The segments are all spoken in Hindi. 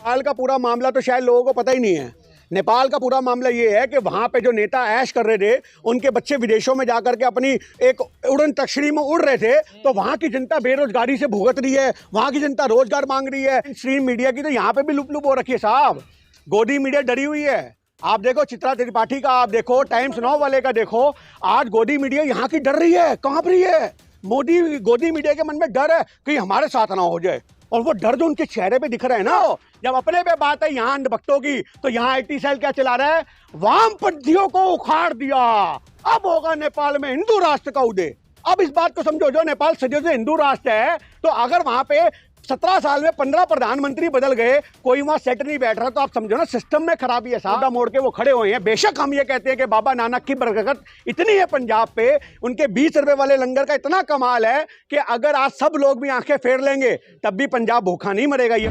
नेपाल का पूरा मामला तो शायद लोगों को पता ही नहीं है। नेपाल का पूरा मामला ये है कि वहाँ पे जो नेता ऐश कर रहे थे, उनके बच्चे विदेशों में जाकर के अपनी एक उड़न तख्तरी में उड़ रहे थे, तो वहाँ की जनता बेरोजगारी से भुगत रही है, वहाँ की जनता रोजगार मांग रही है। स्ट्रीम मीडिया की तो यहाँ पे भी लुप हो रखी है साहब। गोदी मीडिया डरी हुई है। आप देखो चित्रा त्रिपाठी का, आप देखो टाइम्स नाउ वाले का, देखो आज गोदी मीडिया यहाँ की डर रही है, कांप रही है। मोदी गोदी मीडिया के मन में डर है कि हमारे साथ ना हो जाए, और वो डर जो उनके चेहरे पे दिख रहा है ना। जब अपने पे बात है यहाँ अंधभक्तों की, तो यहाँ आईटी सेल क्या चला रहा है, वामपंथियों को उखाड़ दिया। अब होगा नेपाल में हिंदू राष्ट्र का उदय। अब इस बात को समझो, जो नेपाल सदियों से हिंदू राष्ट्र है, तो अगर वहां पे 17 साल में 15 प्रधानमंत्री बदल गए, कोई वहां सेट नहीं बैठ रहा, तो आप समझो ना सिस्टम में खराबी है। सादा मोड़ के वो खड़े हुए हैं। बेशक हम ये कहते हैं कि बाबा नानक की बरकत इतनी है पंजाब पे, उनके 20 रुपए वाले लंगर का इतना कमाल है कि अगर आज सब लोग भी आंखें फेर लेंगे तब भी पंजाब भूखा नहीं मरेगा। ये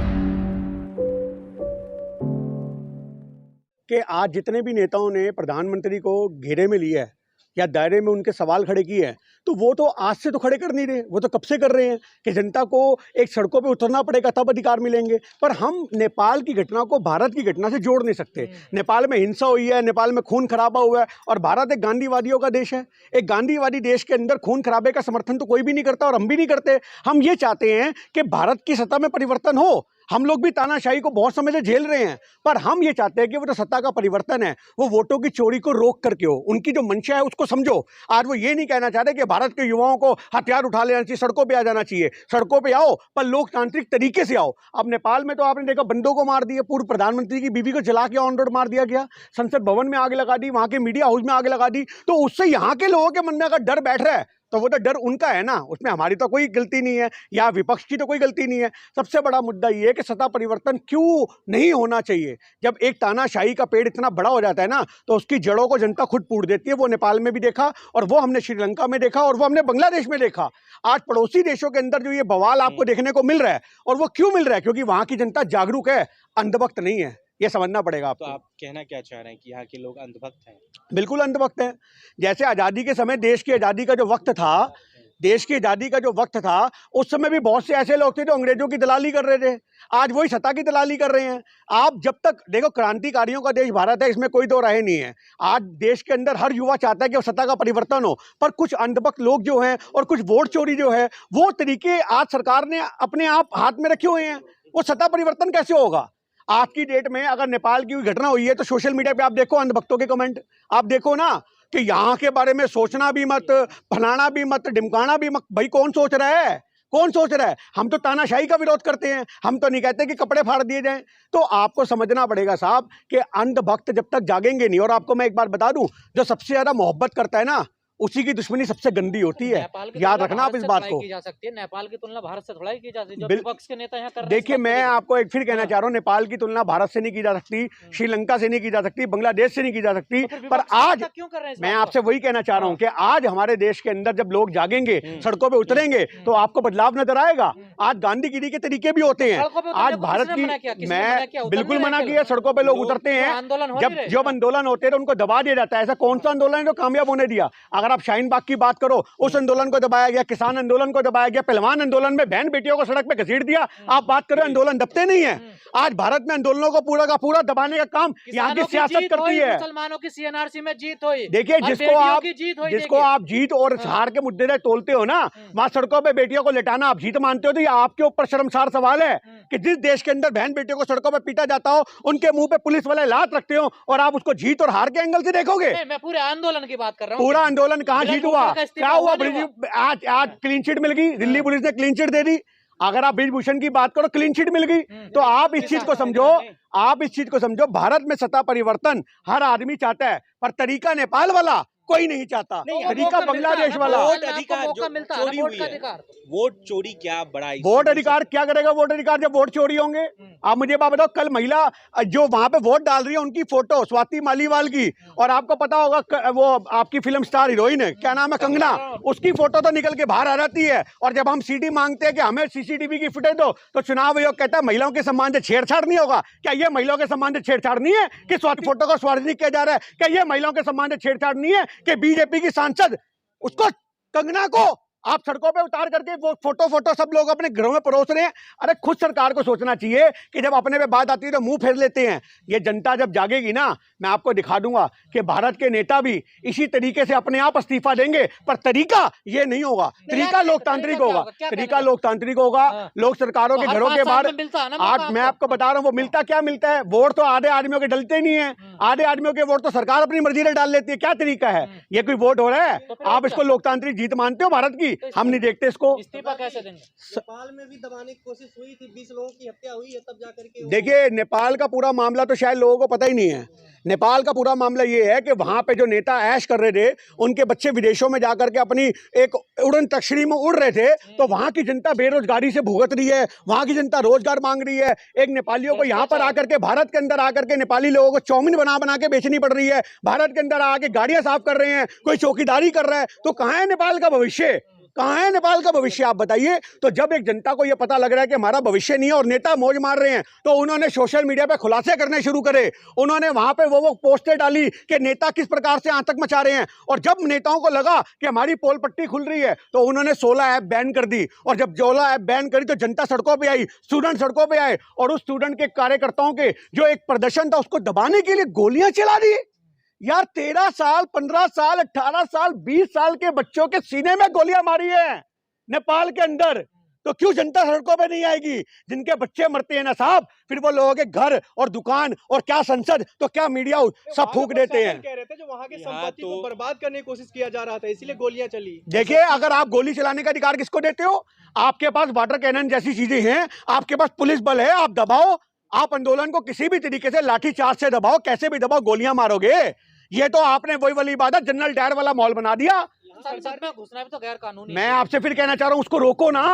कि आज जितने भी नेताओं ने प्रधानमंत्री को घेरे में लिया है या दायरे में उनके सवाल खड़े किए हैं, तो वो तो आज से तो खड़े कर नहीं रहे, वो तो कब से कर रहे हैं कि जनता को एक सड़कों पे उतरना पड़ेगा तब अधिकार मिलेंगे। पर हम नेपाल की घटना को भारत की घटना से जोड़ नहीं सकते। नेपाल में हिंसा हुई है, नेपाल में खून खराबा हुआ है, और भारत एक गांधीवादियों का देश है। एक गांधीवादी देश के अंदर खून खराबे का समर्थन तो कोई भी नहीं करता, और हम भी नहीं करते। हम ये चाहते हैं कि भारत की सत्ता में परिवर्तन हो। हम लोग भी तानाशाही को बहुत समय से झेल रहे हैं, पर हम ये चाहते हैं कि वो जो सत्ता का परिवर्तन है वो वोटों की चोरी को रोक करके हो। उनकी जो मंशा है उसको समझो। आज वो ये नहीं कहना चाहते कि भारत के युवाओं को हथियार उठा लेना चाहिए, सड़कों पे आ जाना चाहिए। सड़कों पे आओ, पर लोकतांत्रिक तरीके से आओ। अब नेपाल में तो आपने देखा, बंदों को मार दिया, पूर्व प्रधानमंत्री की बीवी को जला के ऑन रोड मार दिया गया, संसद भवन में आग लगा दी, वहां के मीडिया हाउस में आग लगा दी। तो उससे यहाँ के लोगों के मन में अगर डर बैठ रहा है, तो वो तो डर उनका है ना, उसमें हमारी तो कोई गलती नहीं है, या विपक्ष की तो कोई गलती नहीं है। सबसे बड़ा मुद्दा ये है कि सत्ता परिवर्तन क्यों नहीं होना चाहिए। जब एक तानाशाही का पेड़ इतना बड़ा हो जाता है ना, तो उसकी जड़ों को जनता खुद पूड़ देती है। वो नेपाल में भी देखा, और वो हमने श्रीलंका में देखा, और वो हमने बांग्लादेश में देखा। आज पड़ोसी देशों के अंदर जो ये बवाल आपको देखने को मिल रहा है, और वो क्यों मिल रहा है, क्योंकि वहां की जनता जागरूक है, अंधभक्त नहीं है। ये समझना पड़ेगा आपको। तो आप कहना क्या चाह रहे हैं कि यहाँ के लोग अंधभक्त हैं? बिल्कुल अंधभक्त हैं। जैसे आज़ादी के समय, देश की आज़ादी का जो वक्त था, देश की आज़ादी का जो वक्त था, उस समय भी बहुत से ऐसे लोग थे जो अंग्रेजों की दलाली कर रहे थे। आज वही सत्ता की दलाली कर रहे हैं। आप जब तक देखो, क्रांतिकारियों का देश भारत है, इसमें कोई दो राय नहीं है। आज देश के अंदर हर युवा चाहता है कि सत्ता का परिवर्तन हो, पर कुछ अंधभक्त लोग जो हैं और कुछ वोट चोरी जो है, वो तरीके आज सरकार ने अपने आप हाथ में रखे हुए हैं। वो सत्ता परिवर्तन कैसे होगा? आज की डेट में अगर नेपाल की घटना हुई है, तो सोशल मीडिया पे आप देखो अंधभक्तों के कमेंट, आप देखो ना कि यहाँ के बारे में सोचना भी मत, फलाना भी मत, ढिमकाना भी मत। भाई कौन सोच रहा है? कौन सोच रहा है? हम तो तानाशाही का विरोध करते हैं, हम तो नहीं कहते कि कपड़े फाड़ दिए जाएं। तो आपको समझना पड़ेगा साहब कि अंधभक्त जब तक जागेंगे नहीं। और आपको मैं एक बात बता दूं, जो सबसे ज्यादा मोहब्बत करता है ना, उसी की दुश्मनी सबसे गंदी होती है। याद रखना आप इस बात को। की जा सकती है, नेपाल की तुलना भारत से थोड़ा ही की जा सकती है, जो विपक्ष के नेता यहाँ कर रहे हैं। देखिए, मैं आपको एक फिर कहना चाह रहा हूँ, नेपाल की तुलना भारत से नहीं की जा सकती, श्रीलंका से नहीं की जा सकती, बांग्लादेश से नहीं की जा सकती। पर आज क्यों कर रहे हैं? मैं आपसे वही कहना चाह रहा हूँ कि आज हमारे देश के अंदर जब लोग जागेंगे, सड़कों पे उतरेंगे, तो आपको बदलाव नजर आएगा। आज गांधीगिरी के तरीके भी होते हैं। आज भारत की, मैं बिल्कुल मना किया, सड़कों पे लोग उतरते हैं। जब आंदोलन होते हैं उनको दबा दिया जाता है। ऐसा कौन सा आंदोलन है जो कामयाब होने दिया? अगर आप शाहीन बाग की बात करो, उस आंदोलन को दबाया गया, किसान आंदोलन को दबाया गया, पहलवान आंदोलन में बहन बेटियों को सड़क पे घसीट दिया। आप बात करें, आंदोलन दबते नहीं है। आज भारत में आंदोलनों को पूरा का पूरा दबाने का काम यहाँ की सियासत करती है। मुसलमानों की सीएनआरसी में जीत हुई। देखिए, जिसको आप जीत और हार के मुद्दे से तोलते हो ना, वहां सड़कों पे बेटियों को लेटाना आप जीत मानते हो, तो ये आपके ऊपर शर्मसार सवाल है कि जिस देश के अंदर बहन बेटियों को सड़कों पे पीटा जाता हो, उनके मुंह पे पुलिस वाले लात रखते हो, और आप उसको जीत और हार के एंगल से देखोगे। मैं पूरे आंदोलन की बात कर रहा हूँ। पूरा आंदोलन कहाँ जीत हुआ? क्या हुआ? आज क्लीन चिट मिल गई, दिल्ली पुलिस ने क्लीन चिट दे दी। अगर आप ब्रिजभूषण की बात करो, क्लीन चिट मिल गई। तो आप इस चीज को समझो, आप इस चीज को समझो, भारत में सत्ता परिवर्तन हर आदमी चाहता है, पर तरीका नेपाल वाला कोई नहीं चाहता, तरीका बांग्लादेश वाला। वोट अधिकार चोरी हुई है, वोट चोरी क्या बड़ा? वोट अधिकार क्या करेगा? वोट अधिकार जब वोट चोरी होंगे। आप मुझे बात बताओ, कल महिला जो वहां पे वोट डाल रही है, उनकी फोटो स्वाति मालीवाल की, और आपको पता होगा वो आपकी फिल्म स्टार हीरोइन है, क्या नाम है, कंगना, उसकी फोटो तो निकल के बाहर आ जाती है। और जब हम सीडी मांगते हैं कि हमें सीसीटीवी की फुटेज दो, तो चुनाव आयोग कहता है महिलाओं के सम्मान से छेड़छाड़ नहीं होगा। क्या ये महिलाओं के सम्मान से छेड़छाड़ नहीं है कि स्वाति फोटो को सार्वजनिक किया जा रहा है? क्या ये महिलाओं के सम्मान से छेड़छाड़ नहीं है कि बीजेपी की सांसद उसको, कंगना को आप सड़कों पे उतार करके वो फोटो सब लोग अपने घरों में परोस रहे हैं। अरे खुद सरकार को सोचना चाहिए कि जब अपने पे बात आती है तो मुंह फेर लेते हैं। ये जनता जब जागेगी ना, मैं आपको दिखा दूंगा कि भारत के नेता भी इसी तरीके से अपने आप इस्तीफा देंगे, पर तरीका ये नहीं होगा। तरीका लोकतांत्रिक होगा, तरीका लोकतांत्रिक होगा। लोग सरकारों के घरों के बाहर, आज मैं आपको बता रहा हूँ वो मिलता क्या मिलता है, वोट तो आधे आदमियों के डलते नहीं है, आधे आदमियों के वोट तो सरकार अपनी मर्जी से डाल लेती है। क्या तरीका है ये? कोई वोट हो रहा है? आप इसको लोकतांत्रिक जीत मानते हो भारत की? हम नहीं देखते इसको। इस्तीफा कैसे देंगे? नेपाल में भी दबाने की कोशिश हुई थी, 20 लोगों की हत्या हुई है, तब जाकर के देखिए नेपाल का पूरा मामला तो शायद लोगों को पता ही नहीं है। नेपाल का पूरा मामला ये है कि वहां पे जो नेता ऐश कर रहे थे, उनके बच्चे विदेशों में जाकर के अपनी एक उड़न तकश्री में उड़ रहे थे, तो वहां की जनता बेरोजगारी से भुगत रही है, वहां की जनता रोजगार मांग रही है। एक नेपालियों को यहाँ पर आकर के, भारत के अंदर आकर के नेपाली लोगों को चाउमीन बना बना के बेचनी पड़ रही है, भारत के अंदर आके गाड़ियां साफ कर रहे हैं, कोई चौकीदारी कर रहा है। तो कहाँ है नेपाल का भविष्य? कहाँ है नेपाल का भविष्य? आप बताइए। तो जब एक जनता को यह पता लग रहा है कि हमारा भविष्य नहीं है और नेता मौज मार रहे हैं, तो उन्होंने सोशल मीडिया पे खुलासे करने शुरू करे। उन्होंने वहां पे वो पोस्टें डाली कि नेता किस प्रकार से आतंक मचा रहे हैं। और जब नेताओं को लगा कि हमारी पोल पट्टी खुल रही है, तो उन्होंने 16 ऐप बैन कर दी। और जब 16 ऐप बैन करी तो जनता सड़कों पर आई, स्टूडेंट सड़कों पर आए, और उस स्टूडेंट के कार्यकर्ताओं के जो एक प्रदर्शन था उसको दबाने के लिए गोलियां चला दी। यार 13 साल, 15 साल, 18 साल, 20 साल के बच्चों के सीने में गोलियां मारी है नेपाल के अंदर। तो क्यों जनता सड़कों पे नहीं आएगी? जिनके बच्चे मरते हैं ना साहब, फिर वो लोगों के घर और दुकान और क्या संसद, तो क्या मीडिया सब फूंक देते हैं। कह रहे थे जो वहां की संपत्ति को बर्बाद करने की कोशिश किया जा रहा था, इसीलिए गोलियां चली। देखिए, अगर आप गोली चलाने का अधिकार किसको देते हो? आपके पास वाटर कैनन जैसी चीजें हैं, आपके पास पुलिस बल है, आप दबाओ। आप आंदोलन को किसी भी तरीके से लाठीचार्ज से दबाओ, कैसे भी दबाओ, गोलियां मारोगे। ये तो आपने वही वाली बात है, जनरल डायर वाला मॉल बना दिया। संसद में घुसना भी तो गैर कानूनी। मैं आपसे फिर कहना चाह रहा हूं, उसको रोको ना,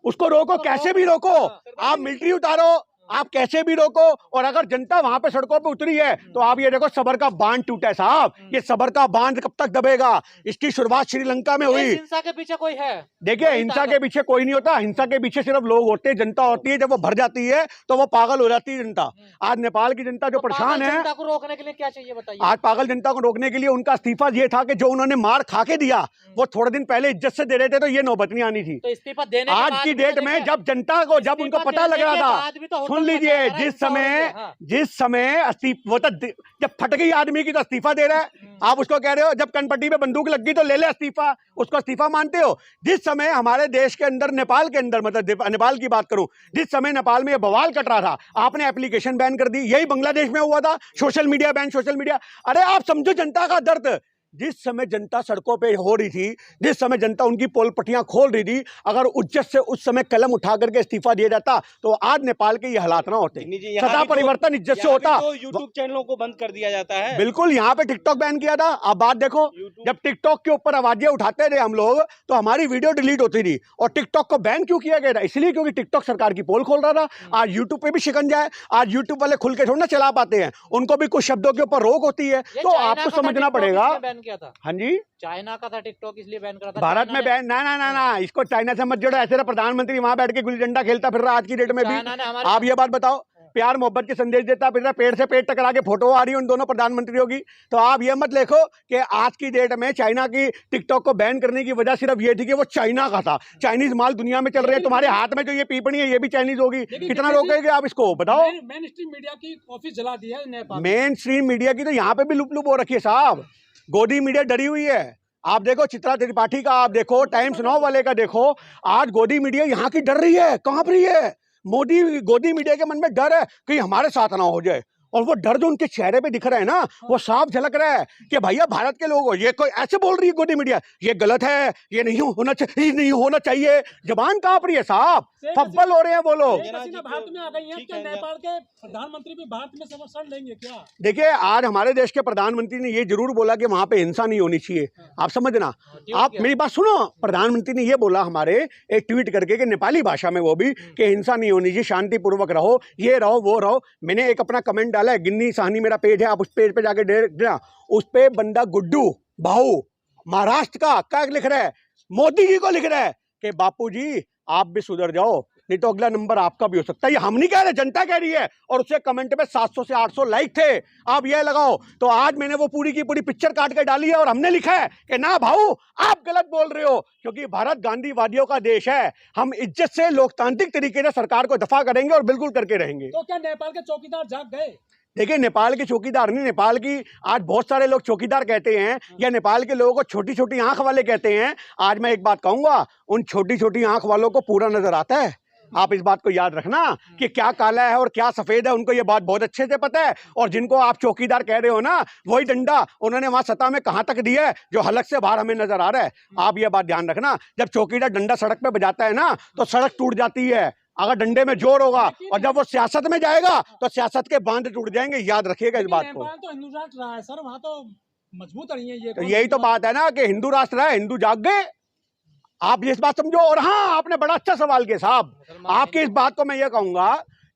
उसको रोको, कैसे भी रोको। आप मिलिट्री उतारो, आप कैसे भी रोको। और अगर जनता वहां पे सड़कों पे उतरी है, तो आप ये देखो सबर का बांध टूटा है साहब। ये सबर का बांध कब तक दबेगा? इसकी शुरुआत श्रीलंका में हुई। हिंसा के पीछे कोई है? देखिए, हिंसा के पीछे कोई नहीं होता, हिंसा के पीछे सिर्फ लोग होते हैं, जनता होती है। जब वो भर जाती है तो वो पागल हो जाती है जनता। आज नेपाल की जनता जो परेशान है, जनता को रोकने के लिए क्या चाहिए बताइए? आज पागल जनता को रोकने के लिए उनका इस्तीफा ये था कि जो उन्होंने मार खा के दिया, वो थोड़े दिन पहले इज्जत से दे रहे थे, तो ये नौबत नहीं आनी थी। तो इस्तीफा देने आज की डेट में जब जनता को, जब उनको पता लग रहा था, सुन लीजिए, जिस समय वो तो जब फट गई आदमी की तो इस्तीफा दे रहा है। आप उसको कह रहे हो जब कनपट्टी पे बंदूक लग गई तो ले ले इस्तीफा, उसको इस्तीफा मानते हो? जिस समय हमारे देश के अंदर, नेपाल के अंदर, मतलब नेपाल की बात करूं, जिस समय नेपाल में ये बवाल कट रहा था, आपने एप्लीकेशन बैन कर दी। यही बांग्लादेश में हुआ था, social media ban, social media. अरे आप समझो जनता का दर्द। जिस समय जनता सड़कों पे हो रही थी, जिस समय जनता उनकी पोल पट्टियां खोल रही थी, अगर इज्जत से उस समय कलम उठा करके इस्तीफा दिया जाता तो आज नेपाल के ये हालात ना होते। सदा परिवर्तन इज्जत से होता। यूट्यूब चैनलों को बंद कर दिया जाता है। बिल्कुल, यहाँ पे टिकटॉक बैन किया था। आप बात देखो, जब टिकटॉक के ऊपर आवाजें उठाते थे हम लोग, तो हमारी वीडियो डिलीट होती थी। और टिकटॉक को बैन क्यों किया गया था? इसलिए क्योंकि टिकटॉक सरकार की पोल खोल रहा था। आज यूट्यूब पे भी शिकंजा है। आज यूट्यूब वाले खुल के थोड़ा ना चला पाते हैं, उनको भी कुछ शब्दों के ऊपर रोक होती है। तो आपको समझना पड़ेगा। हाँ जी, चाइना का था टिकटॉक, इसलिए बैन करा था। भारत में बैन ना, इसको चाइना से मत जोड़ो। ऐसे तो प्रधानमंत्री वहां बैठ के गुल्ली डंडा खेलता फिर रहा आज की डेट में भी। आप ये बात बताओ, प्यार मोहब्बत के संदेश देता फिर रहा, पेड़ से पेड़ टकरा के फोटो आ रही है उन दोनों प्रधानमंत्रियों की। तो आप ये मत देखो कि आज की डेट में चाइना की टिकटॉक को बैन करने की वजह सिर्फ ये थी कि वो चाइना का था। चाइनीज माल दुनिया में चल रहे हैं, तुम्हारे हाथ में जो ये पीपणी है ये भी चाइनीज होगी। कितना रोकेंगे आप इसको, बताओ? मेन स्ट्रीम मीडिया की ऑफिस जला दी है नेपाल। मेन स्ट्रीम मीडिया की तो यहाँ पे भी लुप लुप हो रखी है साहब। गोदी मीडिया डरी हुई है। आप देखो चित्रा त्रिपाठी का, आप देखो टाइम्स नाउ वाले का, देखो आज गोदी मीडिया यहाँ की डर रही है, कांप रही है। गोदी मीडिया के मन में डर है कि हमारे साथ ना हो जाए। और वो डर जो उनके चेहरे पे दिख रहा है ना, वो साफ झलक रहा है कि भैया भारत के लोग, ये कोई ऐसे बोल रही है गोदी मीडिया, ये गलत है, ये नहीं होना चाहिए। जबान कांप रही है साहब, फब्बल हो रहे हैं वो लोग। भारत में आ गई हैं, क्या नेपाल के प्रधानमंत्री भी भारत में समर्थन लेंगे क्या? देखिए, आज हमारे देश के प्रधानमंत्री ने ये जरूर बोला कि वहां पे हिंसा नहीं होनी चाहिए। आप समझना, आप मेरी बात सुनो। प्रधानमंत्री ने ये बोला हमारे, एक ट्वीट करके, कि नेपाली भाषा में वो भी, कि हिंसा नहीं होनी चाहिए, शांतिपूर्वक रहो, ये रहो वो रहो। मैंने एक अपना कमेंट डाला है, गिन्नी साहनी मेरा पेज है, आप उस पेज पे जाके देखना। उस पे बंदा गुड्डू भाऊ महाराष्ट्र का क्या लिख रहा है, मोदी जी को लिख रहा है कि बापू जी आप भी सुधर जाओ, नहीं तो अगला नंबर आपका भी हो सकता है। ये हम नहीं कह रहे, जनता कह रही है। और उसके कमेंट में 700 से 800 लाइक थे। आप ये लगाओ तो आज मैंने वो पूरी की पूरी पिक्चर काट के डाली है और हमने लिखा है कि ना भाऊ आप गलत बोल रहे हो, क्योंकि भारत गांधीवादियों का देश है। हम इज्जत से लोकतांत्रिक तरीके से सरकार को दफा करेंगे और बिल्कुल करके रहेंगे। तो क्या नेपाल के चौकीदार जाग गए? देखिए, नेपाल के चौकीदार नहीं, नेपाल की आज बहुत सारे लोग चौकीदार कहते हैं या नेपाल के लोगों को छोटी छोटी आंख वाले कहते हैं। आज मैं एक बात कहूंगा, उन छोटी छोटी आंख वालों को पूरा नजर आता है। आप इस बात को याद रखना कि क्या काला है और क्या सफेद है, उनको ये बात बहुत अच्छे से पता है। और जिनको आप चौकीदार कह रहे हो ना, वही डंडा उन्होंने वहां सतह में कहां तक दिया है जो हलक से बाहर हमें नजर आ रहा है। आप ये बात ध्यान रखना, जब चौकीदार डंडा सड़क पे बजाता है ना तो सड़क टूट जाती है अगर डंडे में जोर होगा, और जब वो सियासत में जाएगा तो सियासत के बांध टूट जाएंगे। याद रखिएगा इस बात को। नेपाल तो हिंदू राष्ट्र रहा है सर, वहाँ तो मजबूत रही है ये। तो यही तो बात है ना कि हिंदू राष्ट्र है, हिंदू जाग गए। आप इस बात समझो। और हाँ, आपने बड़ा अच्छा सवाल किया साहब। आपकी इस बात को मैं ये कहूंगा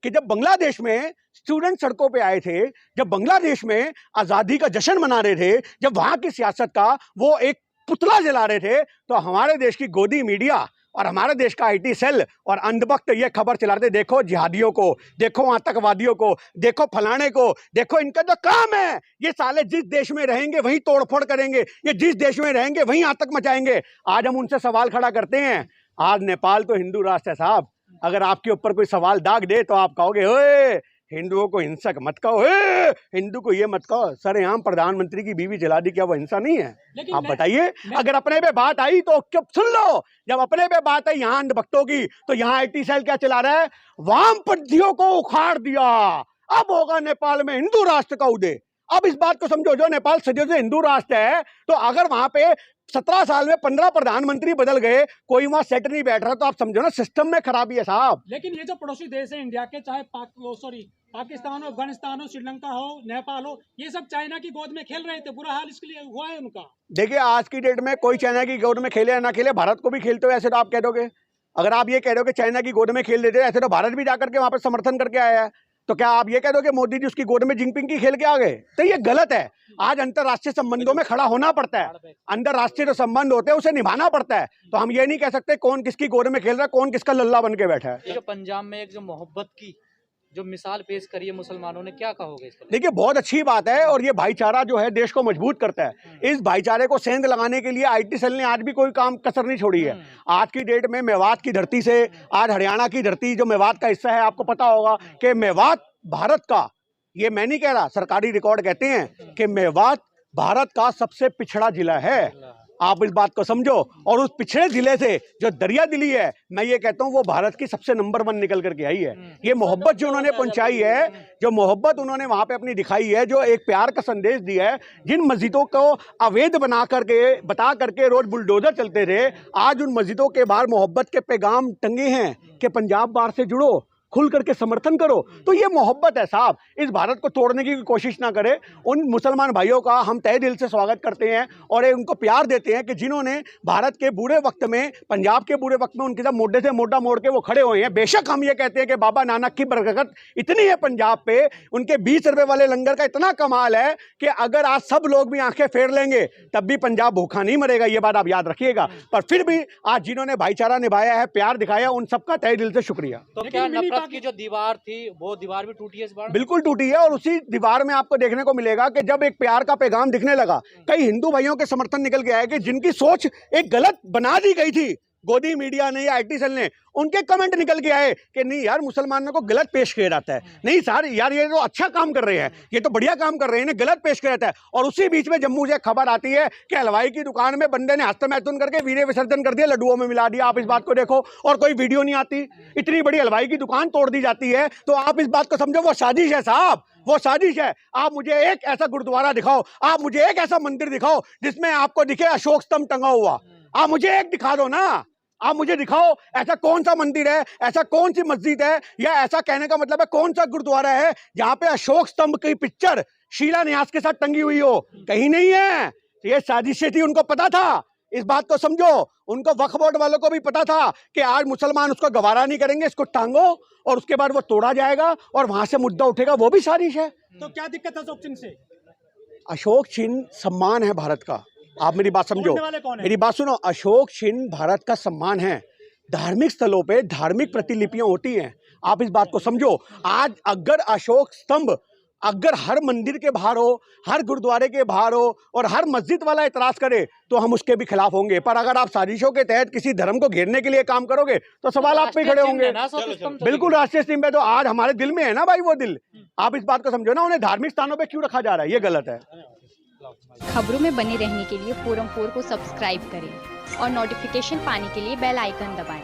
कि जब बांग्लादेश में स्टूडेंट सड़कों पे आए थे, जब बांग्लादेश में आजादी का जश्न मना रहे थे, जब वहां की सियासत का वो एक पुतला जला रहे थे, तो हमारे देश की गोदी मीडिया और हमारे देश का आईटी सेल और अंधभक्त ये खबर चला रहे थे, देखो जिहादियों को, देखो आतंकवादियों को, देखो फलाने को, देखो इनका जो काम है, ये साले जिस देश में रहेंगे वहीं तोड़फोड़ करेंगे, ये जिस देश में रहेंगे वहीं आतंक मचाएंगे। आज हम उनसे सवाल खड़ा करते हैं। आज नेपाल तो हिंदू राष्ट्र है साहब। अगर आपके ऊपर कोई सवाल दाग दे तो आप कहोगे ओए हिंदुओं को हिंसक मत कहो, हिंदू को ये मत कहो। सरेआम प्रधानमंत्री की बीवी जला दी, क्या वो हिंसा नहीं है? आप बताइए। अगर अपने पे बात आई तो चुप सुन लो, जब अपने पे बात आई यहाँ अंधभक्तों की, तो यहाँ आईटी सेल क्या चला रहा है? वामपंथियों को उखाड़ दिया, अब होगा नेपाल में हिंदू राष्ट्र का उदय। अब इस बात को समझो, जो नेपाल सदियों से हिंदू राष्ट्र है, तो अगर वहां पे 17 साल में 15 प्रधानमंत्री बदल गए, कोई वहां सेट नहीं बैठ रहा, तो आप समझो ना सिस्टम में खराबी है साहब। लेकिन ये जो पड़ोसी देश है इंडिया के, चाहे पाकिस्तान हो, अफगानिस्तान हो, श्रीलंका हो, नेपाल हो, ये सब चाइना की गोद में खेल रहे थे। बुरा हाल इसके लिए हुआ है उनका। देखिए, आज की डेट में कोई चाइना की गोद में खेले या ना खेले, भारत को भी खेलते हो ऐसे तो आप कह दोगे। अगर आप ये कह रहे हो कि चाइना की गोद में खेल देते, ऐसे तो भारत भी जाकर के वहां पर समर्थन करके आया है। तो क्या आप ये कह दो कि मोदी जी उसकी गोद में जिनपिंग की खेल के आ गए? तो ये गलत है। आज अंतरराष्ट्रीय संबंधों में खड़ा होना पड़ता है। अंतरराष्ट्रीय जो संबंध होते हैं उसे निभाना पड़ता है। तो हम ये नहीं कह सकते कौन किसकी गोद में खेल रहा है, कौन किसका लल्ला बन के बैठा है। ये जो पंजाब में एक जो मोहब्बत की जो मिसाल पेश करी है मुसलमानों ने, क्या कहोगे इसके लिए? देखिए, बहुत अच्छी बात है और ये भाईचारा जो है देश को मजबूत करता है। इस भाईचारे को सेंध लगाने के लिए आईटी सेल ने आज भी कोई काम कसर नहीं छोड़ी है। आज की डेट में मेवात की धरती से, आज हरियाणा की धरती जो मेवात का हिस्सा है, आपको पता होगा कि मेवात भारत का, ये मैं नहीं कह रहा, सरकारी रिकॉर्ड कहते हैं कि मेवात भारत का सबसे पिछड़ा जिला है। आप इस बात को समझो। और उस पिछड़े जिले से जो दरिया दिली है, मैं ये कहता हूँ वो भारत की सबसे नंबर 1 निकल करके आई है। ये मोहब्बत जो उन्होंने पहुंचाई है, जो मोहब्बत उन्होंने वहां पे अपनी दिखाई है, जो एक प्यार का संदेश दिया है, जिन मस्जिदों को अवैध बना करके बता करके रोज बुलडोजर चलते थे, आज उन मस्जिदों के बाहर मोहब्बत के पैगाम टंगे हैं कि पंजाब बार से जुड़ो, खुल करके समर्थन करो। तो ये मोहब्बत है साहब। इस भारत को तोड़ने की कोशिश ना करें। उन मुसलमान भाइयों का हम तहे दिल से स्वागत करते हैं और उनको प्यार देते हैं कि जिन्होंने भारत के बुरे वक्त में, पंजाब के बुरे वक्त में उनके साथ मोढे से मोढा मोड़ के वो खड़े हुए हैं। बेशक हम ये कहते हैं कि बाबा नानक की बरकत इतनी है पंजाब पे, उनके 20 रुपए वाले लंगर का इतना कमाल है कि अगर आज सब लोग भी आंखें फेर लेंगे तब भी पंजाब भूखा नहीं मरेगा। ये बात आप याद रखिएगा। पर फिर भी आज जिन्होंने भाईचारा निभाया है, प्यार दिखाया, उन सबका तहे दिल से शुक्रिया। तो क्या नफरत की जो दीवार थी वो दीवार भी टूटी है इस बार? बिल्कुल टूटी है। और उसी दीवार में आपको देखने को मिलेगा कि जब एक प्यार का पैगाम दिखने लगा, कई हिंदू भाइयों के समर्थन निकल के आए कि जिनकी सोच एक गलत बना दी गई थी गोदी मीडिया ने या आईटी सेल ने, उनके कमेंट निकल के आए कि नहीं यार, मुसलमानों को गलत पेश किया जाता है। नहीं सर यार, ये तो अच्छा काम कर रहे हैं, ये तो बढ़िया काम कर रहे हैं, इन्हें गलत पेश किया जाता है। और उसी बीच में जम्मू से खबर आती है कि हलवाई की दुकान में बंदे ने हस्तमैथुन करके वीर्य विसर्जन कर दिया, लड्डुओं में मिला दिया। आप इस बात को देखो और कोई वीडियो नहीं आती। इतनी बड़ी हलवाई की दुकान तोड़ दी जाती है। तो आप इस बात को समझो, वो साजिश है साहब, वो साजिश है। आप मुझे एक ऐसा गुरुद्वारा दिखाओ, आप मुझे एक ऐसा मंदिर दिखाओ जिसमें आपको दिखे अशोक स्तंभ टंगा हुआ। आप मुझे एक दिखा दो ना, आप मुझे दिखाओ ऐसा कौन सा मंदिर है, ऐसा कौन सी मस्जिद है, या ऐसा कहने का मतलब है कौन सा गुरुद्वारा है जहां पे अशोक स्तंभ की पिक्चर शिलान्यास के साथ टंगी हुई हो। कहीं नहीं है। ये साजिशें थी, उनको पता था। इस बात को समझो। उनको वक्फ बोर्ड वालों को भी पता था कि आज मुसलमान उसको गवारा नहीं करेंगे, इसको टांगो और उसके बाद वो तोड़ा जाएगा और वहां से मुद्दा उठेगा। वो भी साजिश है। तो क्या दिक्कत है अशोक चिन्ह से? अशोक चिन्ह सम्मान है भारत का। आप मेरी बात समझो, मेरी बात सुनो। अशोक चिन्ह भारत का सम्मान है। धार्मिक स्थलों पे धार्मिक प्रतिलिपियां होती हैं। आप इस बात को समझो। आज अगर अशोक स्तंभ अगर हर मंदिर के बाहर हो, हर गुरुद्वारे के बाहर हो और हर मस्जिद वाला इतराज करे तो हम उसके भी खिलाफ होंगे। पर अगर आप साजिशों के तहत किसी धर्म को घेरने के लिए काम करोगे तो सवाल आप पे खड़े होंगे। बिल्कुल राष्ट्रीय स्तंभ है, तो आज हमारे दिल में है ना भाई वो दिल। आप इस बात को समझो ना, उन्हें धार्मिक स्थानों पे क्यों रखा जा रहा है, ये गलत है। खबरों में बने रहने के लिए फोरम 4 को सब्सक्राइब करें और नोटिफिकेशन पाने के लिए बेल आइकन दबाएं।